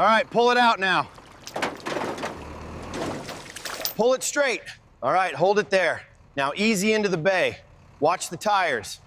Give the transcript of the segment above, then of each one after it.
All right, pull it out now. Pull it straight. All right, hold it there. Now easy into the bay. Watch the tires.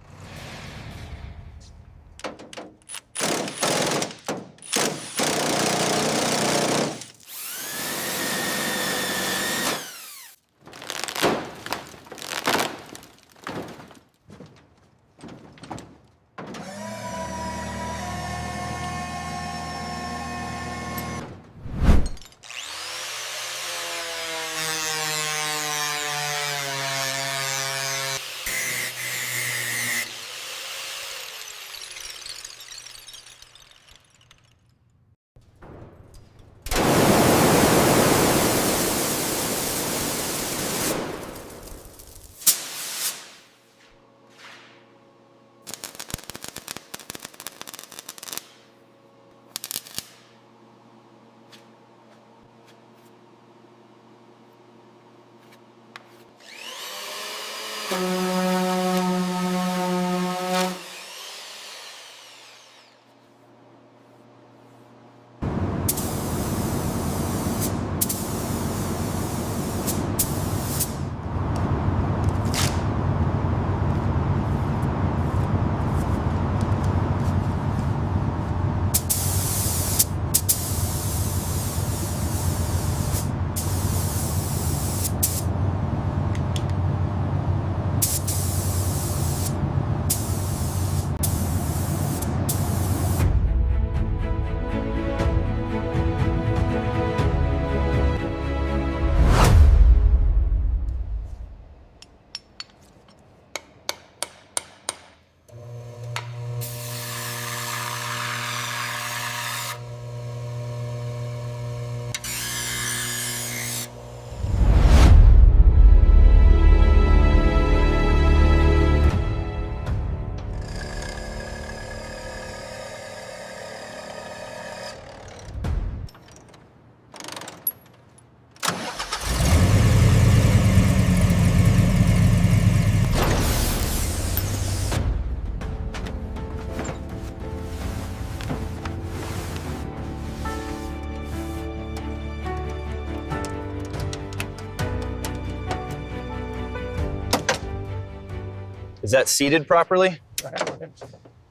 Is that seated properly?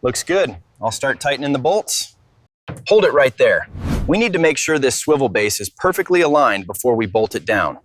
Looks good. I'll start tightening the bolts. Hold it right there. We need to make sure this swivel base is perfectly aligned before we bolt it down.